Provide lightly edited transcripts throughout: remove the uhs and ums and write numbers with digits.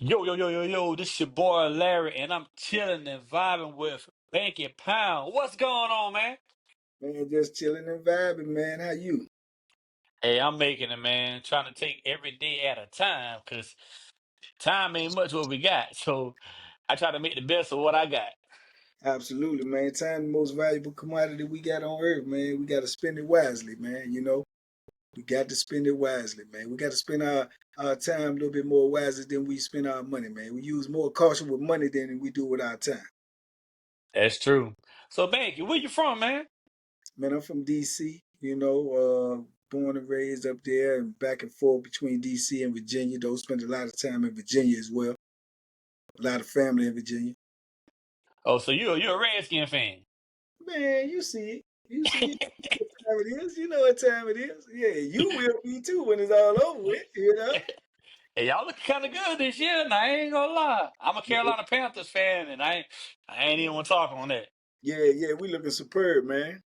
Yo, yo, yo, yo, yo, this your boy Larry, and I'm chilling and vibing with Banky Pound. What's going on, man? Man, just chilling and vibing, man. How you? Hey, I'm making it, man. Trying to take every day at a time, because time ain't much what we got. So I try to make the best of what I got. Absolutely, man. Time the most valuable commodity we got on earth, man. We got to spend it wisely, man. We got to spend it wisely, man. We got to spend our time a little bit more wisely than we spend our money, man. We use more caution with money than we do with our time. That's true. So, Banky, where you from, man? Man, I'm from DC, born and raised up there and back and forth between DC and Virginia, though. Spent a lot of time in Virginia as well. A lot of family in Virginia. Oh, so you're a Redskin fan. Man, you see it. You see it. What time it is? You know what time it is. Yeah, you will be too when it's all over with. Hey, y'all look kind of good this year, and I ain't gonna lie. I'm a Yeah, Carolina Panthers fan, and I ain't even gonna talk on that. yeah, we looking superb, man.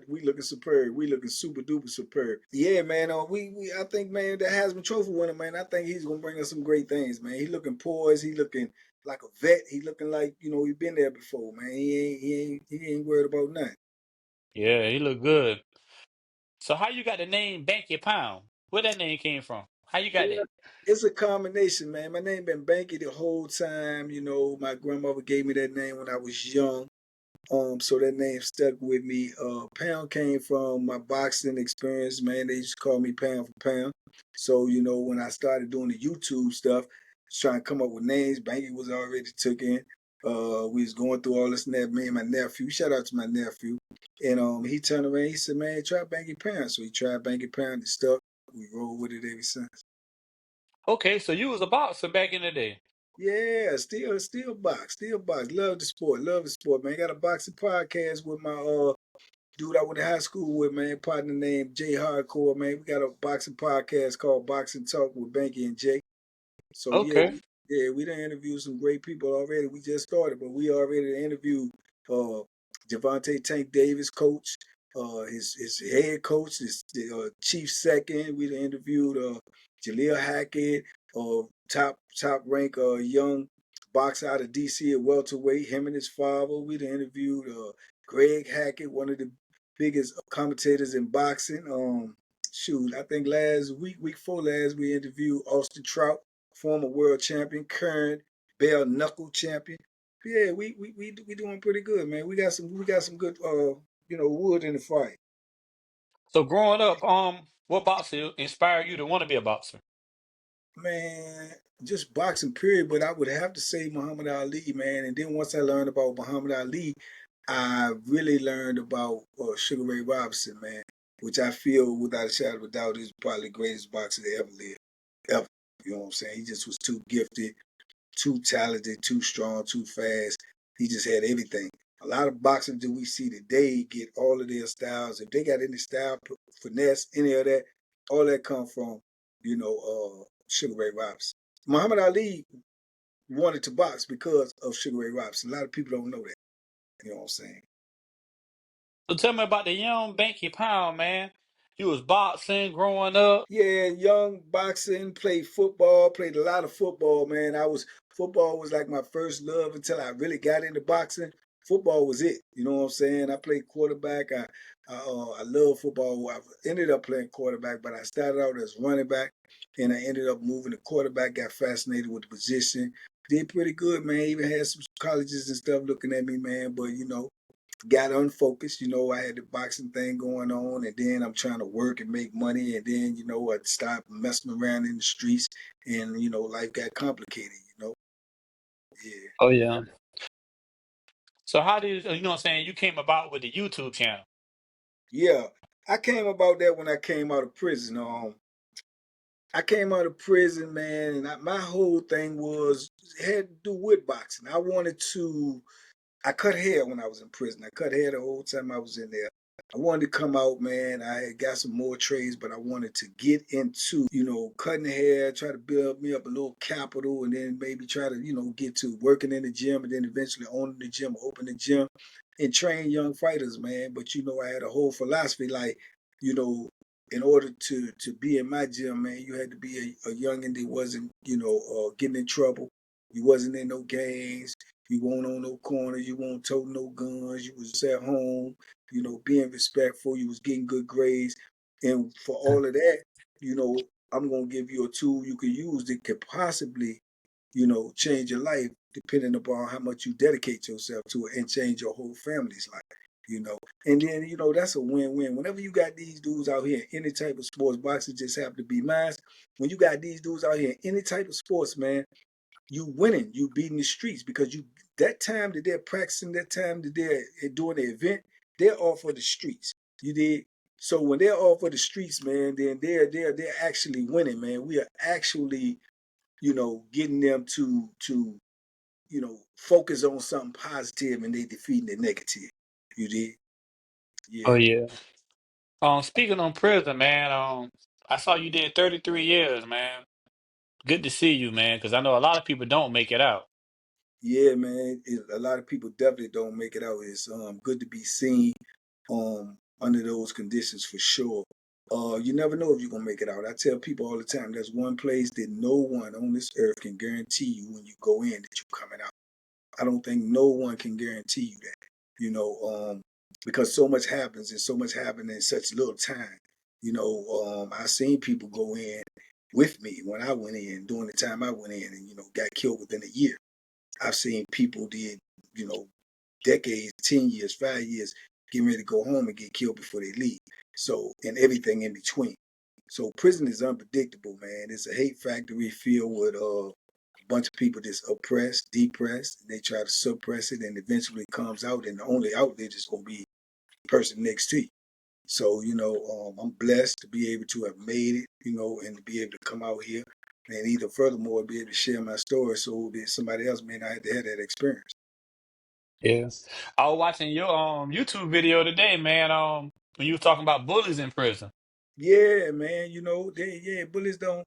We looking superb. We looking super duper superb. Yeah, man. I think, man, the Heisman Trophy winner, man. I think he's gonna bring us some great things, man. He looking poised. He looking like a vet. He looking like he been there before, man. He ain't worried about nothing. Yeah, he look good. So how you got the name Banky Pound? Where that name came from? How you got Yeah, that? it's a combination, man. My name been Banky the whole time. My grandmother gave me that name when I was young. So that name stuck with me. Pound came from my boxing experience, man. They used to call me Pound for Pound. So, when I started doing the YouTube stuff, trying to come up with names, Banky was already took in. We was going through all this and that, me and my nephew. Shout out to my nephew. And he turned around, he said, man, try Banky Pound. So he tried Banky Pound and stuck. We rolled with it ever since. Okay, so you was a boxer back in the day. Yeah, still box, still box. Love the sport, man. Got a boxing podcast with my dude I went to high school with, man, partner named Jay Hardcore, man. We got a boxing podcast called Boxing Talk with Banky and Jay. So Okay. we done interviewed some great people already. We just started, but we already interviewed uh Javante Tank Davis, coach, his head coach, his chief second. We done interviewed Jaleel Hackett, top rank young boxer out of DC at welterweight. Him and his father. We done interviewed Greg Hackett, one of the biggest commentators in boxing. I think week 4 last, we interviewed Austin Trout, former world champion, current bare knuckle champion. Yeah, we doing pretty good, man. We got some good wood in the fight. So growing up, what boxer inspired you to want to be a boxer? Man, just boxing period, but I would have to say Muhammad Ali, man. And then once I learned about Muhammad Ali, I really learned about Sugar Ray Robinson, man, which I feel without a shadow of a doubt is probably the greatest boxer to ever live, ever. You know what I'm saying? He just was too gifted, too talented, too strong, too fast. He just had everything. A lot of boxers that we see today get all of their styles. If they got any style, finesse, any of that, all that come from, Sugar Ray Robinson. Muhammad Ali wanted to box because of Sugar Ray Robinson. A lot of people don't know that. You know what I'm saying? So tell me about the young Banky Pound, man. You was boxing growing up. Yeah, young boxing, played football, played a lot of football, man. Football was like my first love until I really got into boxing. Football was it. You know what I'm saying? I played quarterback. I love football. I ended up playing quarterback, but I started out as running back, and I ended up moving to quarterback. Got fascinated with the position. Did pretty good, man. Even had some colleges and stuff looking at me, man. But got unfocused. I had the boxing thing going on, and then I'm trying to work and make money, and then I stopped messing around in the streets, and life got complicated. Yeah, Oh yeah. So how did you know what I'm saying? You came about with the YouTube channel. yeah. I came about that when I came out of prison. I came out of prison, man, and my whole thing was had to do with boxing. I cut hair when I was in prison. I cut hair the whole time I was in there. I wanted to come out, man. I had got some more trades, but I wanted to get into, cutting hair, try to build me up a little capital, and then maybe try to, get to working in the gym, and then eventually owning the gym, open the gym, and train young fighters, man. But I had a whole philosophy, like, you know, in order to be in my gym, man, you had to be a youngin' that wasn't, getting in trouble. You wasn't in no gangs. You weren't on no corners. You weren't toting no guns. You was at home, being respectful. You was getting good grades. And for all of that, I'm going to give you a tool you can use that could possibly, change your life depending upon how much you dedicate yourself to it and change your whole family's life, you know. And then, that's a win-win. Whenever you got these dudes out here in any type of sports, boxing just happen to be mine. When you got these dudes out here in any type of sports, man, you winning, you beating the streets because that time that they're practicing, that time that they're doing the event, they're off for the streets. You did. So when they're off for the streets, man, then they're actually winning, man. We are actually, getting them to focus on something positive and they defeating the negative. You did? Oh Yeah. yeah. Speaking on prison, man. I saw you did 33 years, man. Good to see you, man, because I know a lot of people don't make it out. Yeah, man. A lot of people definitely don't make it out. It's good to be seen under those conditions for sure. You never know if you're gonna make it out. I tell people all the time, there's one place that no one on this earth can guarantee you when you go in that you're coming out. I don't think no one can guarantee you that, because so much happens and so much happened in such little time. I seen people go in with me when I went in during the time I went in and, got killed within a year. I've seen people did, decades, 10 years, 5 years, getting ready to go home and get killed before they leave. So, and everything in between. So prison is unpredictable, man. It's a hate factory filled with a bunch of people that's oppressed, depressed, and they try to suppress it and eventually it comes out and the only outlet is gonna be the person next to you. So, I'm blessed to be able to have made it, and to be able to come out here and either furthermore be able to share my story so that somebody else may not have to have that experience. Yeah. I was watching your YouTube video today, man. When you were talking about bullies in prison. Yeah, man, bullies don't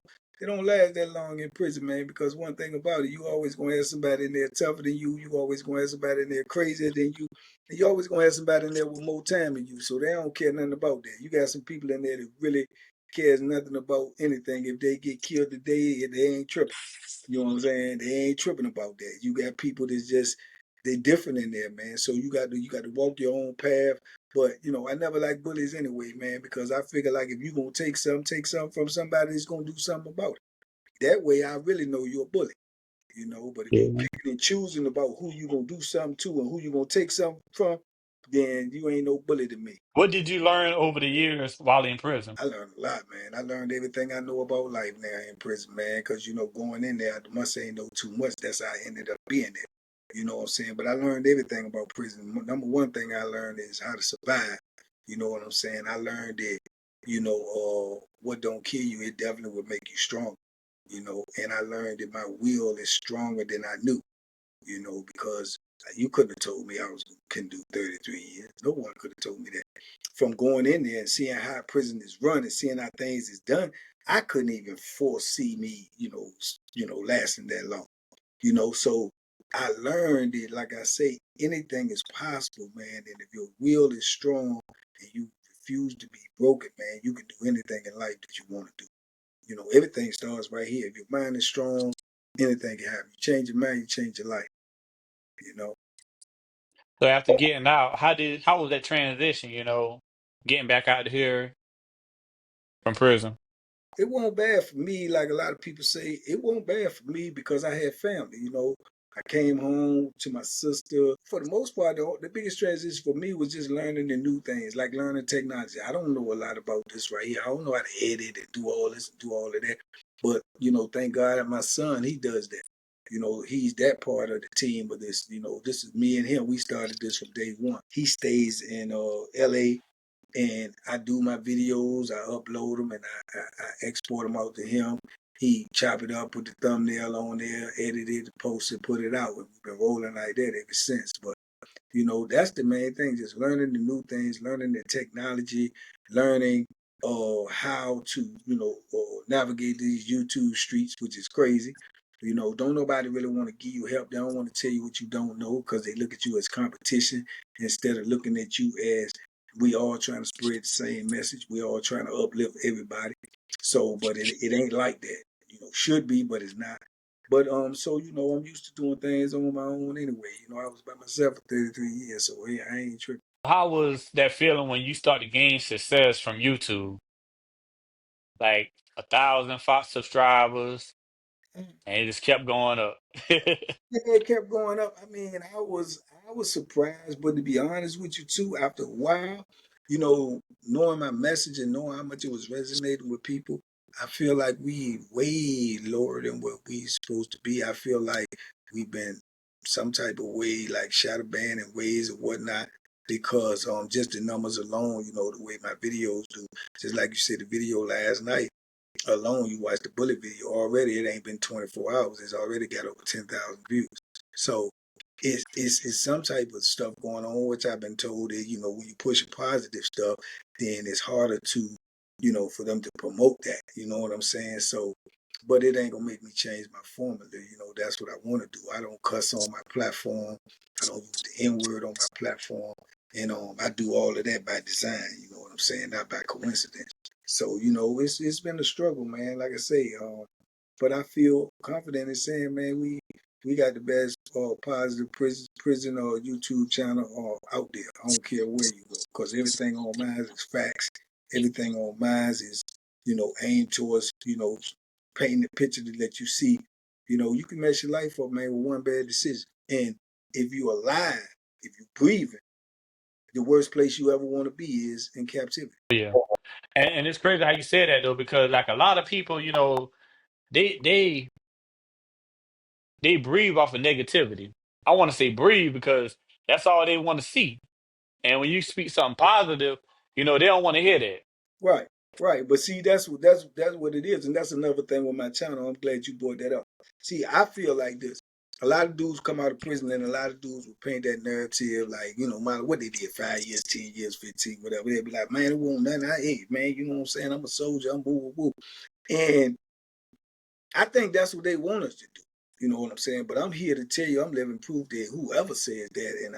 last that long in prison, man, because one thing about it, you always gonna have somebody in there tougher than you always gonna have somebody in there crazier than you, and you always gonna have somebody in there with more time than you. So they don't care nothing about that. You got some people in there that really cares nothing about anything. If they get killed today, they ain't tripping. You know what I'm saying? They ain't tripping about that. You got people that's just they different in there, man. So you got to walk your own path. But I never like bullies anyway, man, because I figure like if you gonna take something from somebody that's gonna do something about it. That way I really know you're a bully. But if you Yeah. picking and choosing about who you gonna do something to and who you gonna take something from, then you ain't no bully to me. What did you learn over the years while in prison? I learned a lot, man. I learned everything I know about life now in prison, man. Because going in there, I must say know too much. That's how I ended up being there. You know what I'm saying? But I learned everything about prison. Number one thing I learned is how to survive. You know what I'm saying? I learned that, what don't kill you, it definitely would make you stronger. And I learned that my will is stronger than I knew. Because you couldn't have told me I was can do 33 years. No one could have told me that. From going in there and seeing how prison is run and seeing how things is done, I couldn't even foresee me, lasting that long. So I learned that, like I say, anything is possible, man. And if your will is strong and you refuse to be broken, man, you can do anything in life that you want to do. Everything starts right here. If your mind is strong, anything can happen. You change your mind, you change your life. You know, So after getting out, how was that transition, getting back out here from prison? it wasn't bad for me. Like a lot of people say, it wasn't bad for me because I had family. I came home to my sister. For the most part, the biggest transition for me was just learning the new things, like learning technology. I don't know a lot about this right here. I don't know how to edit and do all this and do all of that. But thank God that my son, he does that. He's that part of the team of this. This is me and him. We started this from day one. He stays in LA and I do my videos, I upload them, and I export them out to him. He chop it up, put the thumbnail on there, edit it, post it, put it out. We've been rolling like that ever since. But that's the main thing, just learning the new things, learning the technology, learning how to, navigate these YouTube streets, which is crazy. Don't nobody really want to give you help. They don't want to tell you what you don't know because they look at you as competition instead of looking at you as we all trying to spread the same message. We all trying to uplift everybody. So, but it ain't like that. Should be, but it's not. But so I'm used to doing things on my own anyway. I was by myself for 33 years, so yeah, I ain't tripping. How was that feeling when you start to gain success from YouTube? Like 1,000 Fox subscribers, and it just kept going up. Yeah, it kept going up. I mean, I was surprised, but to be honest with you too, after a while, knowing my message and knowing how much it was resonating with people, I feel like we way lower than what we supposed to be. I feel like we've been some type of way like shadow banned in ways or whatnot because just the numbers alone, the way my videos do. Just like you said, the video last night alone, you watch the bullet video already, it ain't been 24 hours. It's already got over 10,000 views. So it's some type of stuff going on, which I've been told that, when you push positive stuff, then it's harder to, for them to promote that. You know what I'm saying? So, but it ain't gonna make me change my formula. That's what I want to do. I don't cuss on my platform. I don't use the N word on my platform. And I do all of that by design. You know what I'm saying? Not by coincidence. So it's been a struggle, man. Like I say, but I feel confident in saying, man, we got the best positive prison or YouTube channel out there. I don't care where you go, because everything on mine is facts. Everything on mine is aimed towards painting the picture to let you see. You can mess your life up, man, with one bad decision. And if you're alive, if you're breathing, the worst place you ever want to be is in captivity. Yeah. And it's crazy how you say that though, because like a lot of people, they they they breathe off of negativity. I want to say breathe because that's all they want to see. And when you speak something positive, they don't want to hear that. Right, right. But see, that's what it is, and that's another thing with my channel. I'm glad you brought that up. See, I feel like this. A lot of dudes come out of prison, and a lot of dudes will paint that narrative like, no matter what they did, 5 years, 10 years, 15, whatever. They'll be like, man, it won't nothing. I ate, man. You know what I'm saying? I'm a soldier. I'm woo, woo, woo. And I think that's what they want us to do. You know what I'm saying? But I'm here to tell you, I'm living proof that whoever says that, and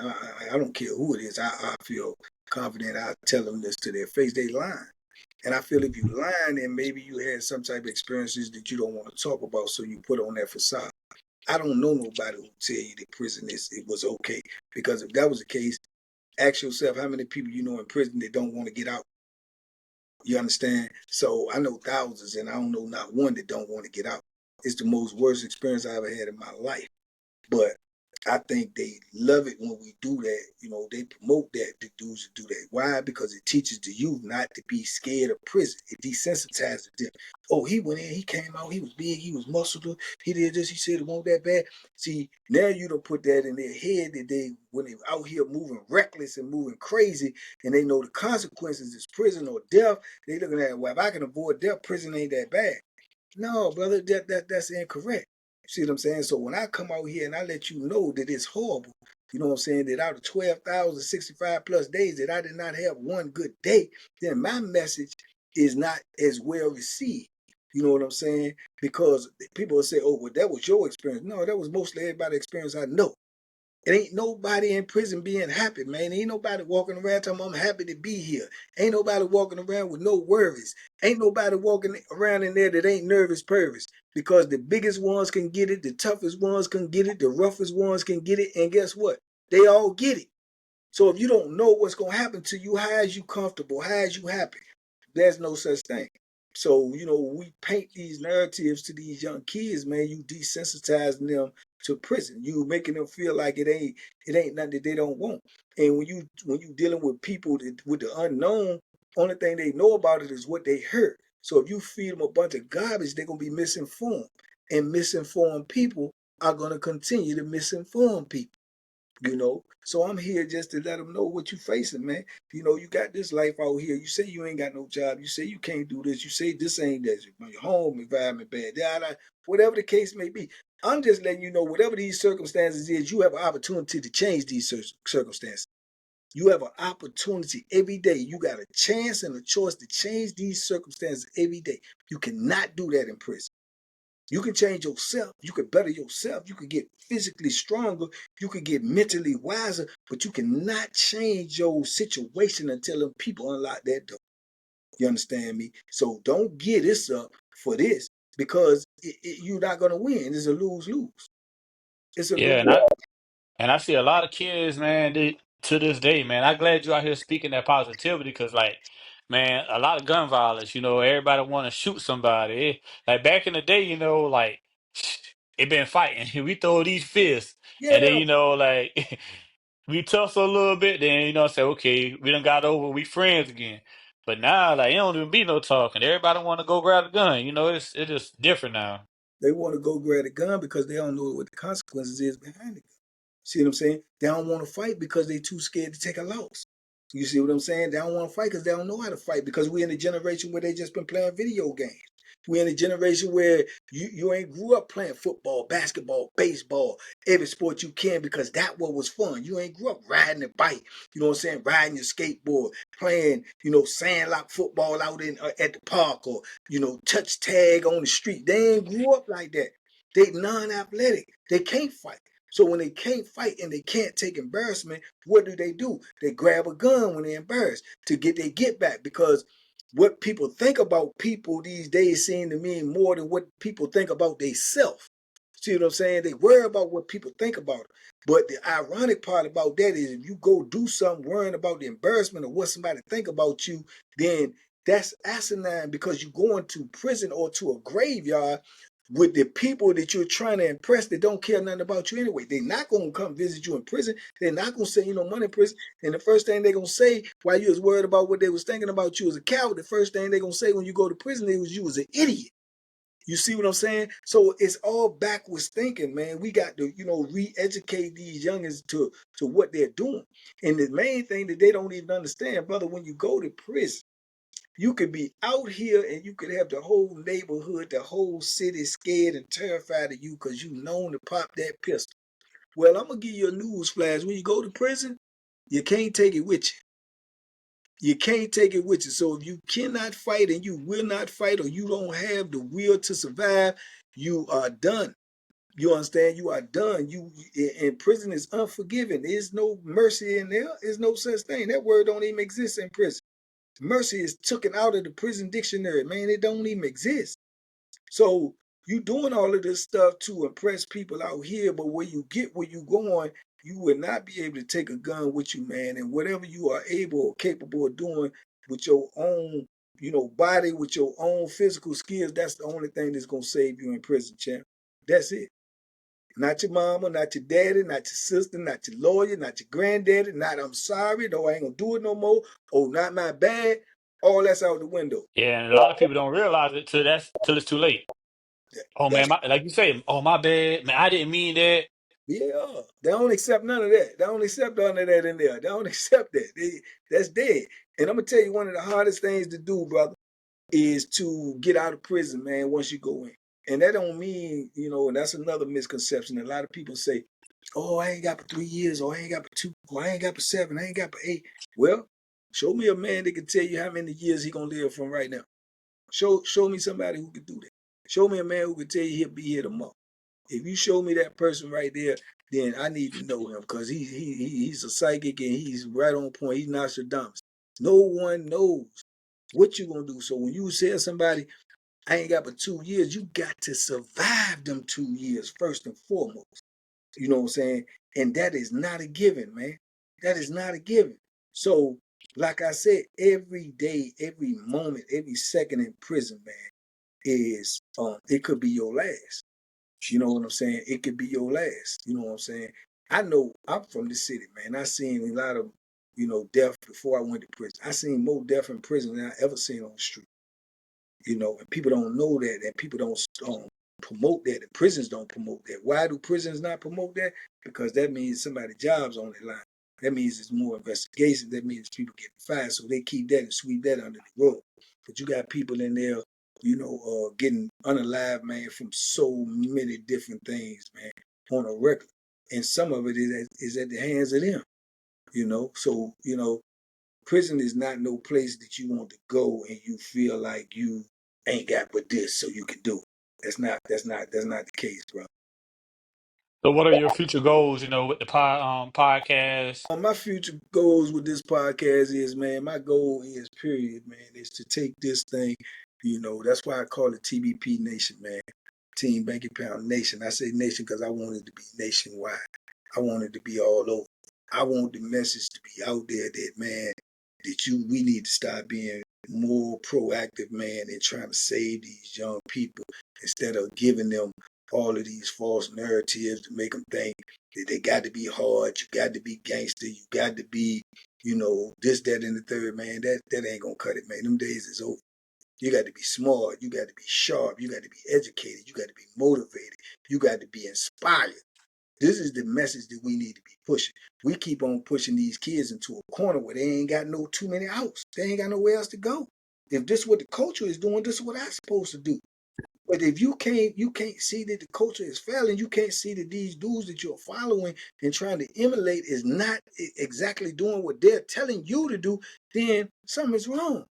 I don't care who it is, I feel confident I tell them this to their face, they lying. And I feel if you lying, then maybe you had some type of experiences that you don't want to talk about, so you put on that facade. I don't know nobody who tell you that prison it was okay. Because if that was the case, ask yourself how many people you know in prison that don't want to get out. You understand? So I know thousands, and I don't know not one that don't want to get out. It's the most worst experience I ever had in my life. But I think they love it when we do that. They promote that, the dudes to do that. Why? Because it teaches the youth not to be scared of prison. It desensitizes them. Oh, he went in, he came out, he was big, he was muscular, he did this, he said it won't that bad. See, now you don't put that in their head that when they out here moving reckless and moving crazy, and they know the consequences is prison or death, they looking at, well, if I can avoid death, prison ain't that bad. No, brother, that's incorrect. See what I'm saying? So when I come out here and I let you know that it's horrible, you know what I'm saying, that out of 12,065 plus days that I did not have one good day, then my message is not as well received. You know what I'm saying? Because people will say, oh, well, that was your experience. No, that was mostly everybody's experience I know. It ain't nobody in prison being happy, man. Ain't nobody walking around telling me I'm happy to be here. Ain't nobody walking around with no worries. Ain't nobody walking around in there that ain't nervous pervs. Because the biggest ones can get it, the toughest ones can get it, the roughest ones can get it, and guess what? They all get it. So if you don't know what's gonna happen to you, how is you comfortable? How is you happy? There's no such thing. So, we paint these narratives to these young kids, man. You desensitizing them to prison. You making them feel like it ain't nothing that they don't want. And when you dealing with people with the unknown, only thing they know about it is what they heard. So if you feed them a bunch of garbage, they're gonna be misinformed. And misinformed people are gonna continue to misinform people. So I'm here just to let them know what you're facing, man. You got this life out here. You say you ain't got no job. You say you can't do this. You say this ain't that. Your home environment bad. Whatever the case may be. I'm just letting you know, whatever these circumstances is, you have an opportunity to change these circumstances. You have an opportunity every day. You got a chance and a choice to change these circumstances every day. You cannot do that in prison. You can change yourself. You can better yourself. You can get physically stronger. You can get mentally wiser, but you cannot change your situation until them people unlock that door. You understand me? So don't get this up for this. because you're not gonna win. It's a lose lose. It's a Yeah, lose. and I see a lot of kids, man, to this day, man. I'm glad you out here speaking that positivity because, like, man, a lot of gun violence, everybody want to shoot somebody. Like back in the day, like it been fighting. We throw these fists, and then Yeah, like we tussle a little bit. Then say, okay, we done got over. We friends again. But now, like, it don't even be no talking. Everybody want to go grab a gun. It's just different now. they want to go grab a gun because they don't know what the consequences is behind it. See what I'm saying? They don't want to fight because they too scared to take a loss. You see what I'm saying? They don't want to fight because they don't know how to fight because we're in a generation where they just been playing video games. We're in a generation where you ain't grew up playing football, basketball, baseball, every sport you can because that what was fun. You ain't grew up riding a bike, you know what I'm saying, riding your skateboard, playing, sandlot football out in at the park or, touch tag on the street. They ain't grew up like that. They non-athletic. They can't fight. So when they can't fight and they can't take embarrassment, what do? They grab a gun when they're embarrassed to get their get back because what people think about people these days seem to mean more than what people think about themselves. See what I'm saying? They worry about what people think about them. But the ironic part about that is if you go do something worrying about the embarrassment of what somebody think about you, then that's asinine because you're going to prison or to a graveyard with the people that you're trying to impress that don't care nothing about you anyway. They're not going to come visit you in prison. They're not going to send you no money in prison. And the first thing they're going to say while you was worried about what they was thinking about you as a coward, the first thing they're going to say when you go to prison is you was an idiot. You see what I'm saying? So it's all backwards thinking, man. We got to, re-educate these youngins to what they're doing. And the main thing that they don't even understand, brother, when you go to prison, you could be out here and you could have the whole neighborhood, the whole city scared and terrified of you because you known to pop that pistol. Well, I'm gonna give you a news flash. When you go to prison, you can't take it with you. You can't take it with you. So if you cannot fight and you will not fight or you don't have the will to survive, you are done. You understand? You are done. You in prison is unforgiving. There's no mercy in there. There's no such thing. That word don't even exist in prison. Mercy is taken out of the prison dictionary, man. It don't even exist. So you doing all of this stuff to impress people out here, but when you get where you going, you will not be able to take a gun with you, man. And whatever you are able or capable of doing with your own, body, with your own physical skills, that's the only thing that's gonna save you in prison, champ. That's it. Not your mama, not your daddy, not your sister, not your lawyer, not your granddaddy, not I'm sorry, no, I ain't gonna do it no more. Oh, not my bad. All that's out the window. Yeah, and a lot of people don't realize it till it's too late. Oh That's man, like you say, oh my bad, man, I didn't mean that. Yeah, they don't accept none of that. They don't accept none of that in there. They don't accept that. That's dead. And I'm gonna tell you one of the hardest things to do, brother, is to get out of prison, man. Once you go in, and that don't mean, and that's another misconception. A lot of people say, "Oh, I ain't got for 3 years, or I ain't got for two, or I ain't got for seven, I ain't got for eight." Well, show me a man that can tell you how many years he gonna live from right now. Show me somebody who can do that. Show me a man who can tell you he'll be here tomorrow. If you show me that person right there, then I need to know him because he's a psychic and he's right on point. He's Nostradamus. No one knows what you gonna do. So when you say to somebody, I ain't got but 2 years, you got to survive them 2 years first and foremost. You know what I'm saying? And that is not a given, man. That is not a given. So, like I said, every day, every moment, every second in prison, man, is it could be your last. You know what I'm saying? It could be your last. You know what I'm saying? I know I'm from the city, man. I seen a lot of, death before I went to prison. I seen more death in prison than I ever seen on the street. And people don't know that, and people don't promote that. The prisons don't promote that. Why do prisons not promote that? Because that means somebody's job's on the line. That means it's more investigation. That means people getting fired, so they keep that and sweep that under the rug. But you got people in there, getting unalive, man, from so many different things, man, on a record. And some of it is at the hands of them, So, prison is not no place that you want to go and you feel like you ain't got but this so you can do it. That's not the case, bro. So, what are your future goals? With the podcast. My future goals with this podcast is, man, my goal is, period, man, is to take this thing That's why I call it TBP Nation, man. Team Banky Pound Nation. I say nation because I want it to be nationwide. I want it to be all over. I want the message to be out there that, man, we need to start being more proactive, man, in trying to save these young people instead of giving them all of these false narratives to make them think that they got to be hard, you got to be gangster, you got to be, this, that, and the third, man. That ain't gonna cut it, man. Them days is over. You got to be smart. You got to be sharp. You got to be educated. You got to be motivated. You got to be inspired. This is the message that we need to be pushing. We keep on pushing these kids into a corner where they ain't got too many outs. They ain't got nowhere else to go. If this is what the culture is doing, this is what I'm supposed to do. But if you can't see that the culture is failing, you can't see that these dudes that you're following and trying to emulate is not exactly doing what they're telling you to do, then something's wrong.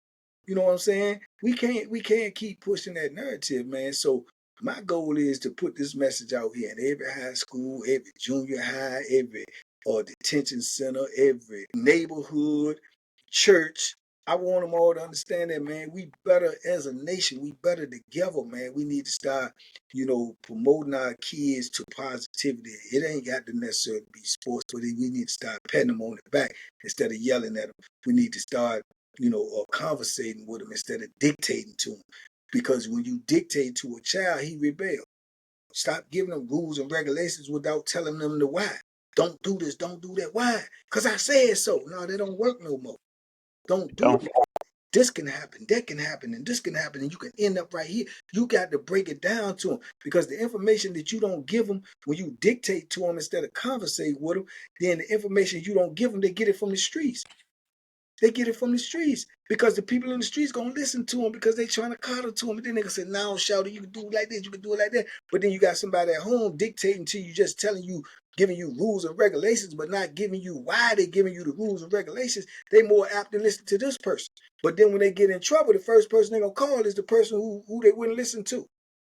You know what I'm saying? We can't keep pushing that narrative, man. So my goal is to put this message out here in every high school, every junior high, every detention center, every neighborhood, church. I want them all to understand that, man. We better as a nation. We better together, man. We need to start, promoting our kids to positivity. It ain't got to necessarily be sports, but we need to start patting them on the back instead of yelling at them. We need to start, conversating with them instead of dictating to them. Because when you dictate to a child, he rebels. Stop giving them rules and regulations without telling them the why. Don't do this, don't do that. Why? Because I said so. No, they don't work no more. Don't do it. This can happen, that can happen, and this can happen, and you can end up right here. You got to break it down to them because the information that you don't give them when you dictate to them instead of conversate with them, then the information you don't give them, they get it from the streets. They get it from the streets because the people in the streets gonna listen to them because they trying to coddle to them. And then they gonna say, "Now, shout, you can do it like this, you can do it like that." But then you got somebody at home dictating to you, just telling you, giving you rules and regulations, but not giving you why they giving you the rules and regulations. They more apt to listen to this person. But then when they get in trouble, the first person they gonna call is the person who they wouldn't listen to.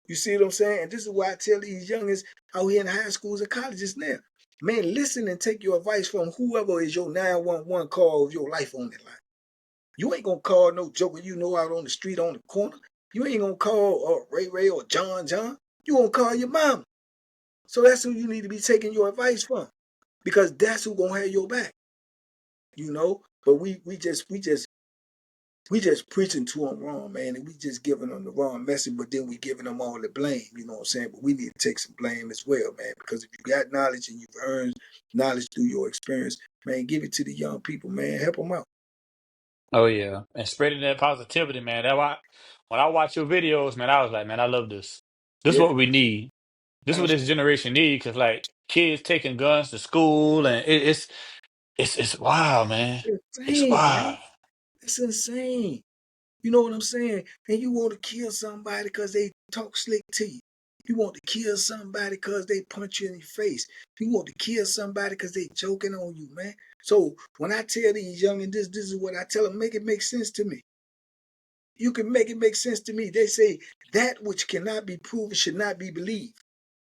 You see what I'm saying? And this is why I tell these youngins out here in high schools and colleges now, man, listen and take your advice from whoever is your 911 call of your life on that line. You ain't gonna call no joker you know out on the street on the corner. You ain't gonna call Ray or John. You gonna call your mama. So that's who you need to be taking your advice from, because that's who gonna have your back. But we just preaching to them wrong, man, and we just giving them the wrong message, but then we giving them all the blame, you know what I'm saying? But we need to take some blame as well, man, because if you got knowledge and you've earned knowledge through your experience, man, give it to the young people, man, help them out. Oh yeah, and spreading that positivity, man. That why when I watch your videos, man, I was like, man, I love this. This is Yeah, what we need. This is what this generation need, because like kids taking guns to school, and it's wild, man. it's It's insane, wild. man. It's insane. You know what I'm saying? And you want to kill somebody because they talk slick to you. You want to kill somebody because they punch you in your face. You want to kill somebody because they joking on you, man. So when I tell these youngins this is what I tell them, make it make sense to me. You can make it make sense to me. They say that which cannot be proven should not be believed.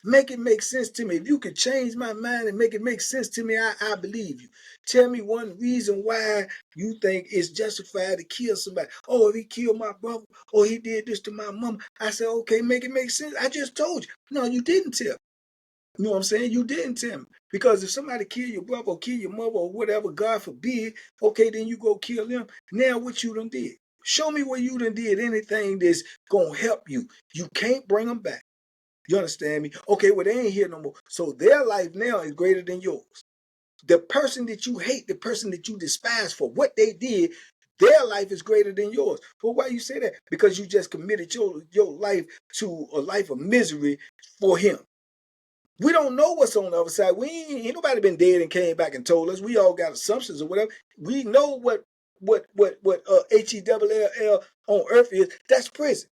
Make it make sense to me. If you can change my mind and make it make sense to me, I believe you. Tell me one reason why you think it's justified to kill somebody. Oh, if he killed my brother, or he did this to my mom. I said, okay, make it make sense. I just told you. No, you didn't tell. You know what I'm saying? You didn't tell me. Because if somebody kill your brother or kill your mother or whatever, God forbid, okay, then you go kill them. Now what you done did? Show me where you done did anything that's going to help you. You can't bring them back. You understand me? Okay, well, they ain't here no more. So their life now is greater than yours. The person that you hate, the person that you despise for what they did, their life is greater than yours. Well, why you say that? Because you just committed your life to a life of misery for him. We don't know what's on the other side. Ain't nobody been dead and came back and told us. We all got assumptions or whatever. We know what HELL on earth is. That's prison.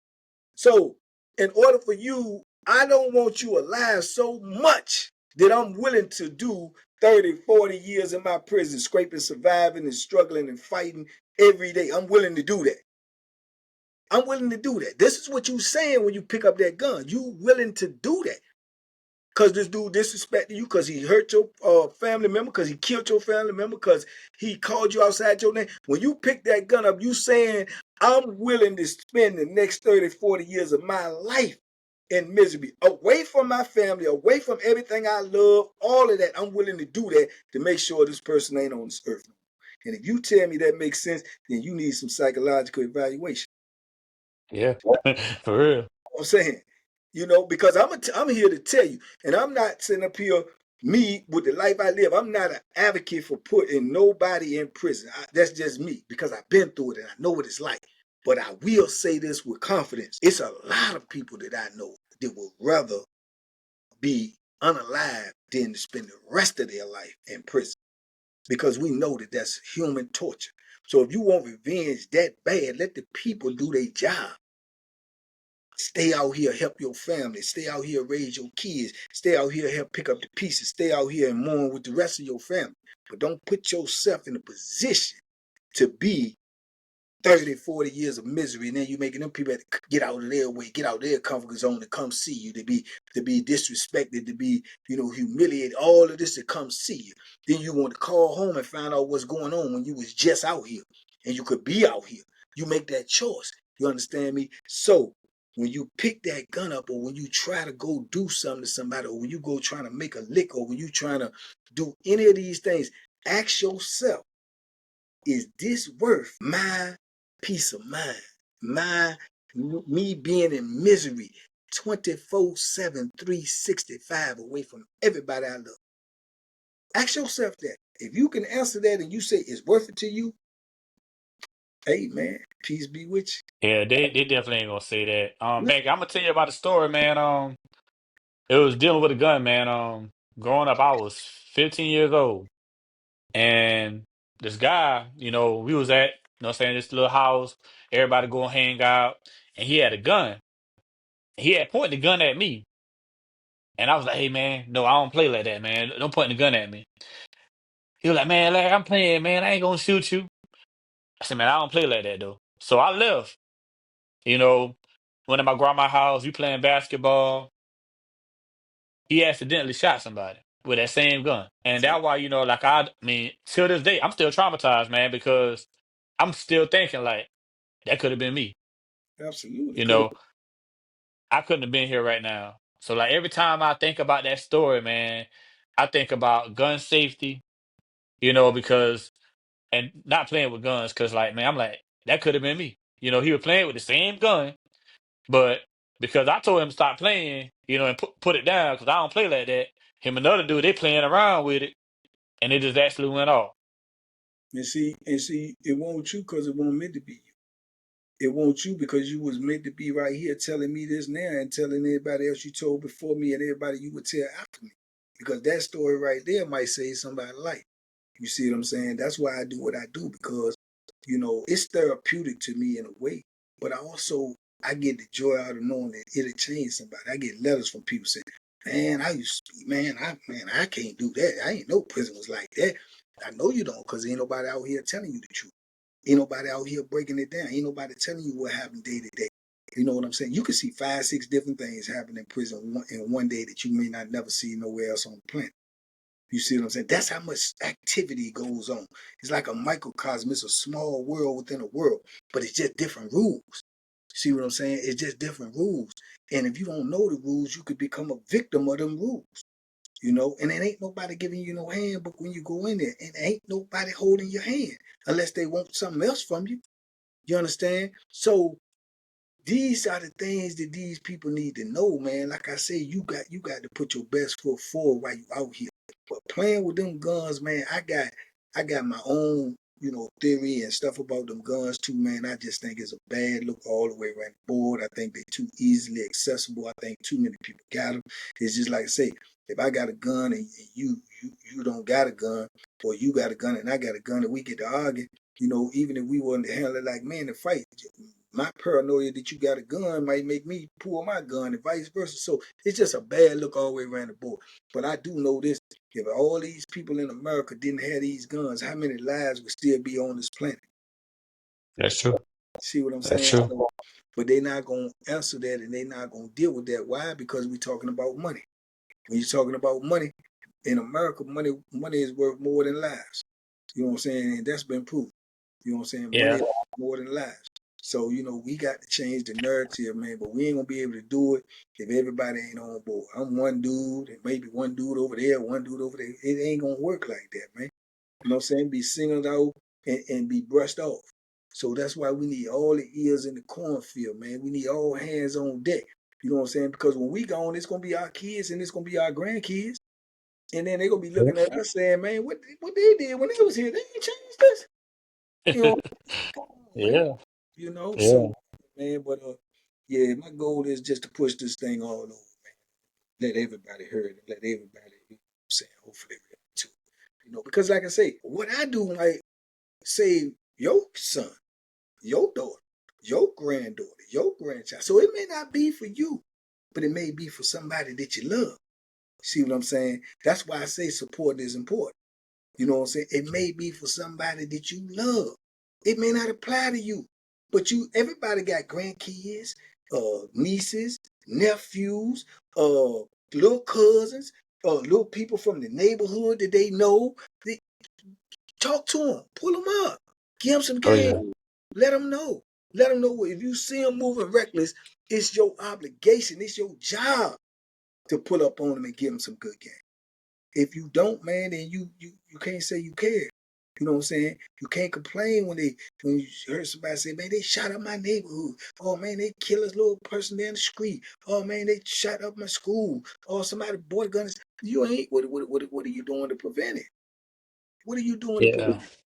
So in order for you, I don't want you alive so much that I'm willing to do 30, 40 years in my prison, scraping, surviving, and struggling and fighting every day. I'm willing to do that. I'm willing to do that. This is what you saying when you pick up that gun. You willing to do that. Because this dude disrespected you, because he hurt your family member, because he killed your family member, because he called you outside your name. When you pick that gun up, you saying, I'm willing to spend the next 30, 40 years of my life in misery, away from my family, away from everything I love, all of that. I'm willing to do that to make sure this person ain't on this earth. And if you tell me that makes sense, then you need some psychological evaluation. Yeah, for real. I'm saying, because I'm here to tell you, and I'm not sitting up here, me with the life I live. I'm not an advocate for putting nobody in prison. That's just me because I've been through it and I know what it's like. But I will say this with confidence: it's a lot of people that I know that would rather be unalive than to spend the rest of their life in prison, because we know that that's human torture. So if you want revenge that bad, let the people do their job. Stay out here, help your family. Stay out here, raise your kids. Stay out here, help pick up the pieces. Stay out here and mourn with the rest of your family. But don't put yourself in a position to be 30, 40 years of misery, and then you making them people get out of their way, get out of their comfort zone to come see you, to be disrespected, to be, humiliated, all of this to come see you. Then you want to call home and find out what's going on when you was just out here and you could be out here. You make that choice. You understand me? So when you pick that gun up, or when you try to go do something to somebody, or when you go trying to make a lick, or when you trying to do any of these things, ask yourself, is this worth my peace of mind, me being in misery 24/7, 365 away from everybody I love? Ask yourself that. If you can answer that and you say it's worth it to you, hey man, peace be with Yeah, they definitely ain't gonna say that. you. Bank, I'm gonna tell you about the story, man. It was dealing with a gun, man. Growing up, I was 15 years old, and this guy, we was at, what I'm saying, this little house, everybody go and hang out, and he had a gun. He had pointed the gun at me, and I was like, "Hey, man, no, I don't play like that, man. Don't point the gun at me." He was like, "Man, like, I'm playing, man. I ain't gonna shoot you." I said, "Man, I don't play like that though." So I left. You know, went to my grandma's house. We playing basketball. He accidentally shot somebody with that same gun. And See, that's why, like I mean, till this day, I'm still traumatized, man, because I'm still thinking like that could have been me. absolutely. You Could know, I couldn't have been here right now. So like every time I think about that story, man, I think about gun safety, because and not playing with guns, because like, man, I'm like, that could have been me. He was playing with the same gun, but because I told him to stop playing, and put it down, because I don't play like that. Him and another dude, they playing around with it, and it just actually went off. and see, it won't you because it won't meant to be you. It won't you because you was meant to be right here telling me this now and telling everybody else you told before me and everybody you would tell after me. Because that story right there might save somebody's life. You see what I'm saying? That's why I do what I do, because, it's therapeutic to me in a way. But I get the joy out of knowing that it'll change somebody. I get letters from people saying, man, I can't do that. I ain't know prison was like that. I know you don't, because ain't nobody out here telling you the truth. Ain't nobody out here breaking it down. Ain't nobody telling you what happened day to day. You know what I'm saying? You can see 5, 6 different things happen in prison in one day that you may not never see nowhere else on the planet. You see what I'm saying? That's how much activity goes on. It's like a microcosm. It's a small world within a world, but it's just different rules. See what I'm saying? It's just different rules. And if you don't know the rules, you could become a victim of them rules. And it ain't nobody giving you no handbook when you go in there. And ain't nobody holding your hand unless they want something else from you. You understand? So these are the things that these people need to know, man. Like I say, you got to put your best foot forward while you out here. But playing with them guns, man, I got my own, theory and stuff about them guns too, man. I just think it's a bad look all the way around the board. I think they're too easily accessible. I think too many people got them. It's just like say, if I got a gun and you don't got a gun, or you got a gun and I got a gun, and we get to argue, even if we wasn't to handle it like man to fight, my paranoia that you got a gun might make me pull my gun and vice versa. So it's just a bad look all the way around the board. But I do know this: if all these people in America didn't have these guns, how many lives would still be on this planet? That's true. See what I'm That's saying? true. So, but they're not gonna answer that, and they're not gonna deal with that. Why? Because we're talking about money. When you're talking about money in America, money is worth more than lives. You know what I'm saying? And that's been proven. You know what I'm saying? Money Yeah. is worth more than lives. So, we got to change the narrative, man, but we ain't gonna be able to do it if everybody ain't on board. I'm one dude and maybe one dude over there, one dude over there. It ain't gonna work like that, man. You know what I'm saying? Be singled out and be brushed off. So that's why we need all the ears in the cornfield, man. We need all hands on deck. You know what I'm saying? Because when we gone, it's gonna be our kids and it's gonna be our grandkids. And then they're gonna be looking at us saying, man, what they did when they was here, they ain't changed this. You know, come on, man. Yeah, So yeah, man, but yeah, my goal is just to push this thing all over. Let everybody hear it and let everybody, saying, hopefully too. Because like I say, what I do might save your son, your daughter, your granddaughter, your grandchild. So it may not be for you, but it may be for somebody that you love. See what I'm saying? That's why I say support is important. You know what I'm saying? It may be for somebody that you love. It may not apply to you, but everybody got grandkids, nieces, nephews, little cousins, little people from the neighborhood that they know. They, talk to them, pull them up, give them some oh yeah, game, let them know. Let them know if you see them moving reckless, it's your obligation, it's your job to pull up on them and give them some good game. If you don't, man, then you can't say you care. You know what I'm saying? You can't complain when you heard somebody say, man, they shot up my neighborhood. Oh man, they killed this little person down the street. Oh man, they shot up my school. Oh, somebody bought a gun. You ain't what are you doing to prevent it? What are you doing to yeah. prevent it?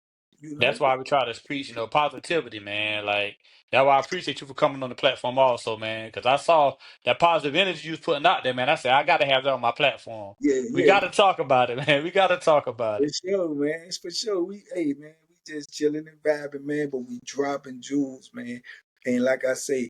You That's know? why we try to preach, positivity, man. Like that's why I appreciate you for coming on the platform also, man. Because I saw that positive energy you was putting out there, man. I said I got to have that on my platform. Yeah, We yeah. got to talk about it, man. We got to talk about For it. sure, man. It's for sure. Hey, man, we just chilling and vibing, man, but we dropping jewels, man. And like I say,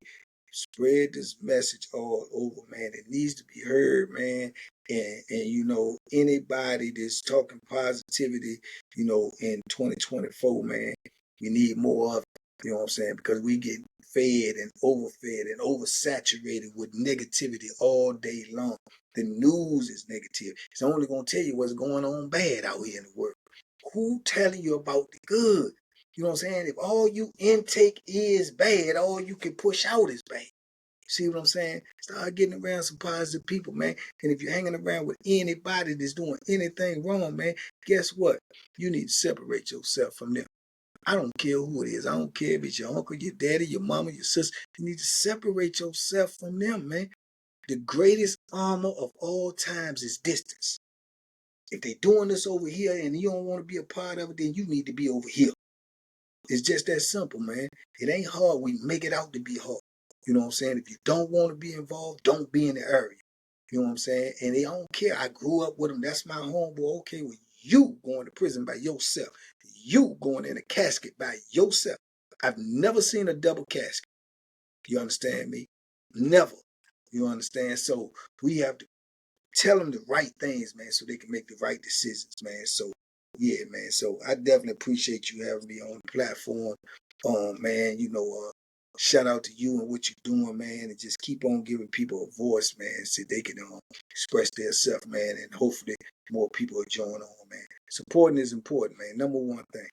spread this message all over, man. It needs to be heard, man. And anybody that's talking positivity, in 2024, man, we need more of it. You know what I'm saying? Because we get fed and overfed and oversaturated with negativity all day long. The news is negative. It's only gonna tell you what's going on bad out here in the world. Who telling you about the good? You know what I'm saying? If all you intake is bad, all you can push out is bad. See what I'm saying? Start getting around some positive people, man. And if you're hanging around with anybody that's doing anything wrong, man, guess what? You need to separate yourself from them. I don't care who it is. I don't care if it's your uncle, your daddy, your mama, your sister. You need to separate yourself from them, man. The greatest armor of all times is distance. If they're doing this over here and you don't want to be a part of it, then you need to be over here. It's just that simple, man. It ain't hard. We make it out to be hard. You know what I'm saying? If you don't want to be involved, don't be in the area. You know what I'm saying? And they don't care. I grew up with them. That's my homeboy. Okay, well, you going to prison by yourself. You going in a casket by yourself. I've never seen a double casket. You understand me? Never. You understand? So we have to tell them the right things, man, so they can make the right decisions, man. So yeah, man. So I definitely appreciate you having me on the platform. Man, shout out to you and what you're doing, man, and just keep on giving people a voice, man, so they can express their self, man, and hopefully more people will join on, man. Supporting is important, man. Number one thing.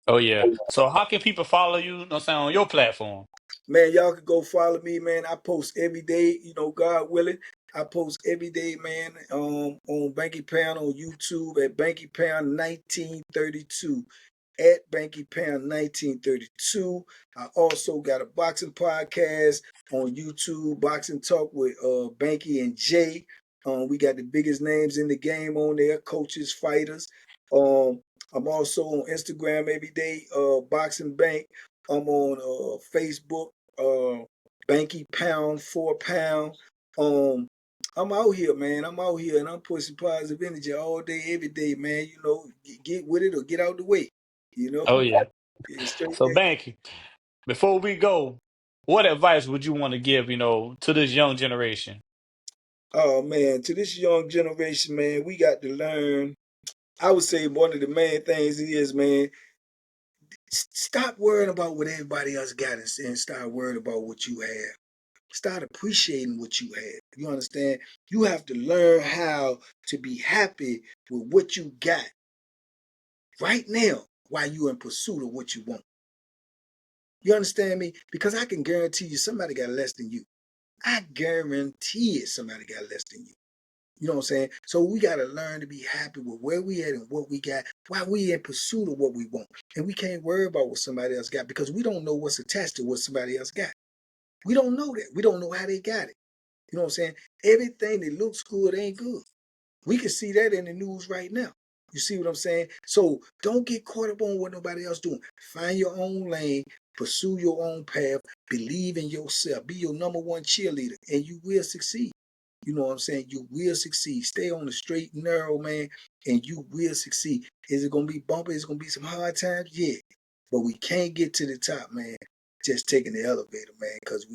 Oh yeah. So how can people follow you? You know what I'm saying, on your platform? Man, y'all can go follow me, man. I post every day, God willing. I post every day, man, on bankypound on YouTube at bankypound 1932. At bankypound 1932. I also got a boxing podcast on YouTube, Boxing Talk with Banky and Jay. We got the biggest names in the game on there, coaches, fighters. Um, I'm also on Instagram every day, Boxing Bank. I'm on Facebook, uh, Banky Pound, 4 pound. Um, I'm out here, man. I'm out here and I'm pushing positive energy all day, every day, man. Get with it or get out the way. You know, Oh yeah. yeah, straight So there. Banky, before we go, what advice would you want to give, to this young generation? Oh man, to this young generation, man, we got to learn. I would say one of the main things is, man, stop worrying about what everybody else got and start worrying about what you have. Start appreciating what you have. You understand? You have to learn how to be happy with what you got right now while you're in pursuit of what you want. You understand me? Because I can guarantee you somebody got less than you. I guarantee it somebody got less than you. You know what I'm saying? So we got to learn to be happy with where we at and what we got while we in pursuit of what we want. And we can't worry about what somebody else got because we don't know what's attached to what somebody else got. We don't know that. We don't know how they got it. You know what I'm saying? Everything that looks good ain't good. We can see that in the news right now. You see what I'm saying? So don't get caught up on what nobody else doing. Find your own lane, pursue your own path, believe in yourself, be your number one cheerleader, and you will succeed. You know what I'm saying? You will succeed. Stay on the straight and narrow, man, and you will succeed. Is it gonna be bumpy? Is it gonna be some hard times? Yeah. But we can't get to the top, man, just taking the elevator, man, because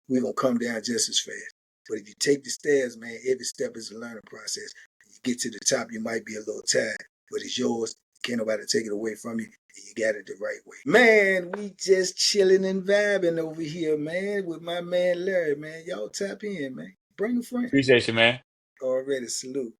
we're gonna come down just as fast. But if you take the stairs, man, every step is a learning process. You get to the top, you might be a little tired, but it's yours. Can't nobody take it away from you. And you got it the right way. Man, we just chilling and vibing over here, man, with my man Larry, man. Y'all tap in, man. Bring a friend. Appreciate you, man. Already salute.